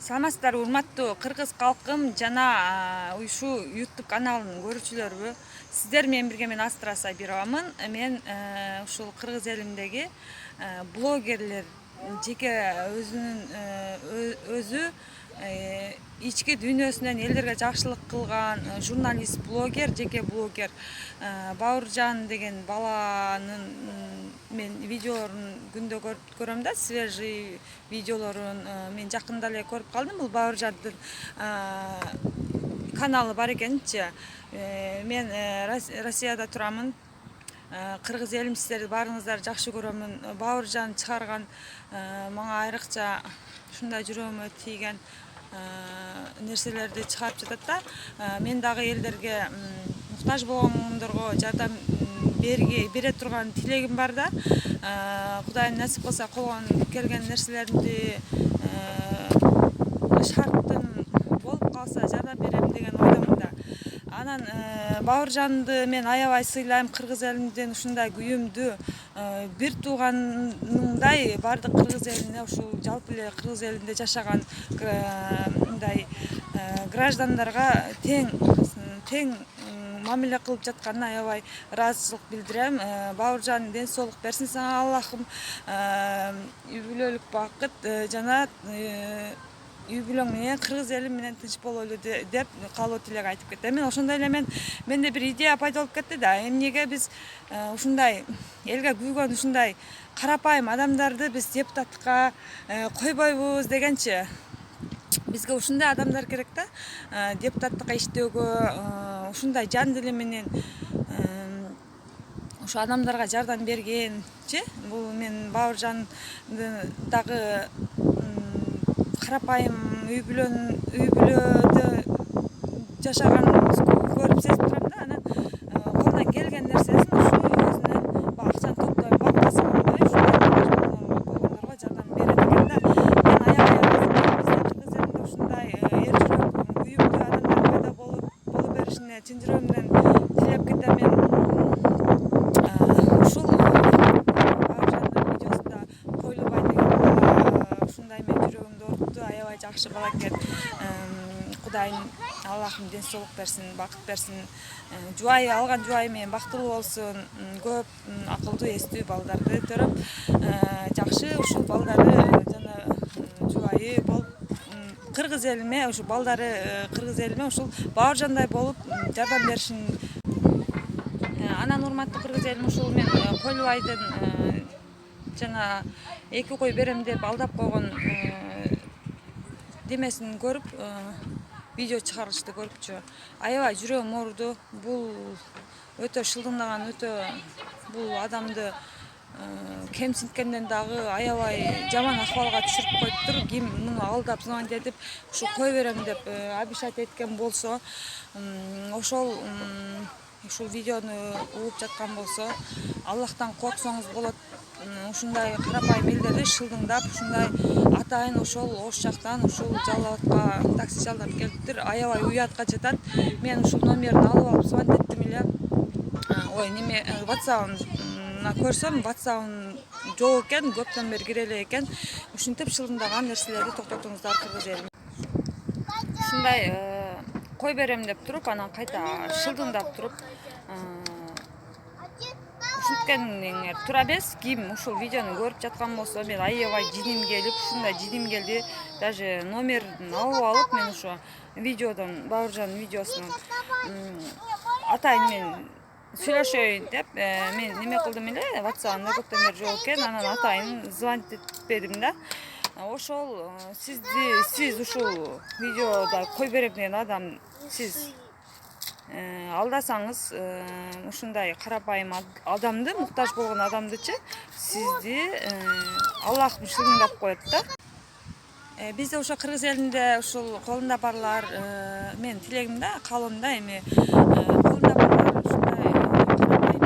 Саламатсыздар, урматтуу кыргыз калкым жана ушу YouTube каналынын көрүүчүлөрү. Сиздер менен бирге мен Астра Сабировамын. Мен ушул кыргыз элиндеги блогерлер жеке өзү ички дүйнөсүнөн элдерге жакшылык кылган журналист, блогер, жеке блогер Бауыржан деген баланын мен видеолорун күндө көрөм да, свежий видеолорун мен жакында эле көрүп калдым. Бул Бауыржандын каналы бар экенчи. Мен Россияда турамын. Кыргыз элим, сиздерди баарыңыздарды жакшы көрөмүн. Бауыржан чыгарган мага айрыкча ушундай жүрөгүмө тийген нерселерди чыгарып жатат да. Мен дагы элдерге муктаж болгондорго жардам бере турган тилегим бар да. Кудайым насип кылса колдон келген нерселерди шарттым болуп калса жардам берем деген ойдомун да. Анан Бауыржанды мен аябай сыйлайм. Кыргыз элимден ушундай күйүмдүү бир тууганымдай бардык кыргыз элине, ушул жалпы эле кыргыз элинде жашаган мындай граждандарга тең мамиле кылып жатканына аябай ыраазычылык билдирем. Бауыржан ден соолук берсин сага Аллахым. Үй бүлөлүк бакыт жана үй бүлөң менен кыргыз элим менен тынч бололу деп каалоо тилек айтып кетем. Мен ошондой эле менде бир идея пайда болуп кетти да. Эмнеге биз ушундай элге күйгөн ушундай карапайым адамдарды биз депутаттыкка койбойбуз дегенчи. Бизге ушундай адамдар керек да. Депутаттыкка иштөөгө ушундай жан дили менен ушу адамдарга жардам бергенчи. Бул мен Бауыржанды дагы карапайым үй бүлөдө жашаганын көрүп сезип турам да. Анан колунан келген нерсесин ушу өзүнүн акчаны топтойм, бакчасы болбой ушундайгорго жардам берет экен да. Мен аябай бизде кыргыз элинде ушундай эр жүрөк, күйүмдүү адамдар пайда боло беришине чын жүрөгүмдөн тилеп кетем. Мен ушул Бауыржандын видеосунда Койлубай деген бала ушундай менин жүрөгүмдү оорутtu. Аябай жакшы бала экен. Кудайым Аллахым ден соолук берсин, бакыт берсин. Жубайы, алган жубайы менен бактылуу болсун. Көп акылдуу, эстүү балдарды төрөп, жакшы ушул балдары жана жубайы болуп кыргыз элиме, ушу балдары кыргыз элиме ушул Бауыржандай болуп жардам беришин. Анан урматтуу кыргыз элим, ушул мен Койлубайдын жана 2 кой берем деп алдап койгон демесин көрүп, видео чыгарылышты көрүпчү. Аябай жүрөгүм ооруду. Бул өтө шылдыңдаган, бул адамды кемсинткенден дагы аябай жаман акыбалга түшүрүп коюптур. Ким муну алдап, звонить этип, ушу кой берем деп обещать эткен болсо, ушул видеону угуп жаткан болсо, Аллахтан корксоңуз болот. Ушундай карапайым элдерди шылдыңдап, ушундай атайын ошол ош жактан ушул Жалал Абадка такси жалдап келиптир. Аябай уятка жатат. Мен ушул номерин алып алып звонить эттим эле. Ой, неме WhatsApp-ына көрсөм, WhatsApp жок экен, көптөн бери кире элек экен. Ушинтип шылдыңдаган нерселерди токтотуңуздар кыргыз элим. Ушундай кой берем деп туруп, анан кайта шылдыңдап туруп, ушинткениңер туура эмес. Ким ушул видеону көрүп жаткан болсо, мен аябай жиним келип, ушундай жиним келди. Даже номерин алып алып, мен ошо видеодон, Бауыржандын видеосунан атайын мен сүйлөшөйүн деп, мен неме кылдым эле, WhatsApp көптөн бери жок экен. Анан атайын звонить этпедим да. Ошол сиз ушул видеода кой берем деген адам, сиз алдасаңыз, ушундай карапайым адамды, муктаж болгон адамдычы, сизди Аллах шылдыңдап коет да. Бизде ошо кыргыз элинде ушул колунда барлар, мен тилегим да, каалоом да, эми колунда барлар ушундай карапайым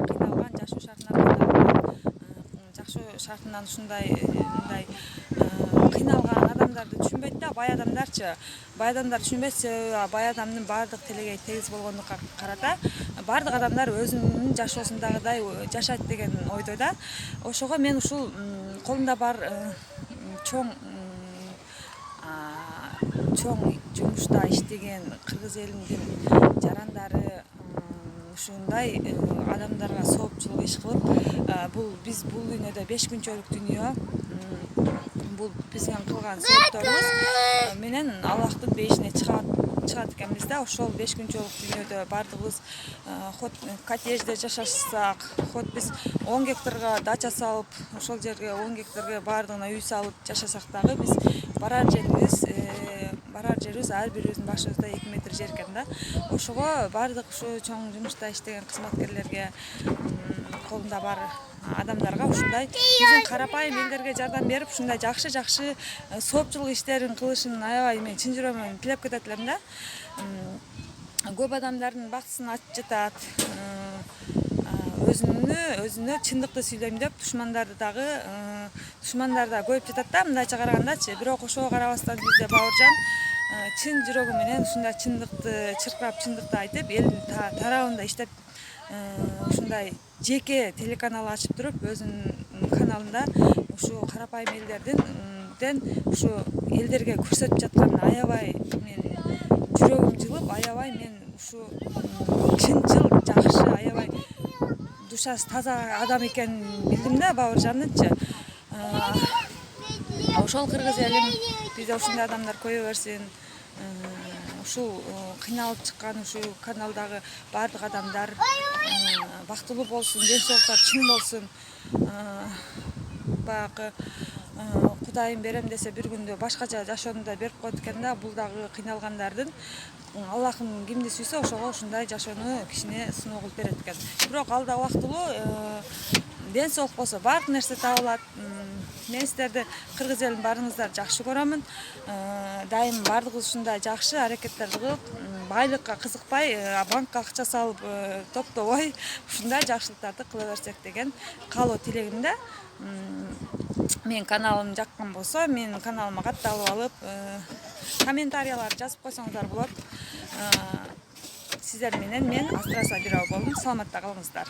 кыйналган, жашоо шартынан ушундай мындай кыйналган адамдарды түшүнбөйт да. Бай адамдарчы, бай адамдар түшүнбөйт. Себеби бай адамдын баардык тилеги тегиз болгондукка карата баардык адамдар өзүнүн жашоосундагыдай жашайт деген ойдо да. Ошого мен ушул колунда бар чоң чоң жумушта иштеген кыргыз элинин жарандары ушундай адамдарга соопчулук иш кылып, биз бул дүйнөдө 5 күнчөлүк дүйнө, бул биздин кылган соопторубуз менен Аллахтын бейишине чыгат экенбиз да. Ошол 5 күнчөлүк дүйнөдө баардыгыбыз ход коттеджде жашашсак, ход биз 10 гектарга дача салып, ошол жерге 10 гектарга баардыгына үй салып жашасак дагы, биз барар жерибиз ар бирибиздин башыбызда 2 метр жер экен да. Ошого баардык ушу чоң жумушта иштеген кызматкерлерге, колунда бар адамдарга ушундай биздин карапайым элдерге жардам берип, ушундай жакшы соопчулук иштерин кылышын аябай мен чын жүрөгүмөн тилеп кетет элем да. Көп адамдардын бактысын ачып жатат, өзүнө чындыкты сүйлөйм деп душмандарды дагы душмандар да көбөйүп жатат да, мындайча карагандачы. Бирок ошого карабастан бизде Бауыржан чын жүрөгү менен ушундай чындыкты чыркырап, чындыкты айтып, элдин тарабында иштеп, ушундай жеке телеканал ачып туруп, өзүнүн каналында ушу карапайым элдерден ушу элдерге көрсөтүп жатканына аябай мен жүрөгүм жылып, аябай мен ушу чынчыл, жакшы, аябай душасы таза адам экенин билдим да Бауыржандынчы. Ошол кыргыз элим бизде ушундай адамдар көбөйө берсин. Ушул кыйналып чыккан ушул каналдагы баардык адамдар бактылуу болсун, ден соолуктары чың болсун. Баягы Кудайым берем десе бир күндө башкача жашоону да берип коет экен да. Бул дагы кыйналгандардын Аллахым кимди сүйсө, ошого ушундай жашоону кишине сыноо кылып берет экен. Бирок ал да убактылуу, ден соолук болсо баардык нерсе табылат. Мен сиздерди, кыргыз элин, баарыңыздарды жакшы көрөмүн. Дайым баардыгыбыз ушундай жакшы аракеттерди кылып, байлыкка кызыкпай, банкка акча салып топтобой, ушундай жакшылыктарды кыла берсек деген каалоо тилегим да. Менин каналым жаккан болсо, менин каналыма катталып алып, комментариялар жазып койсоңуздар болот. Сиздер менен мен Астра Сабирова болдум. Саламатта калыңыздар.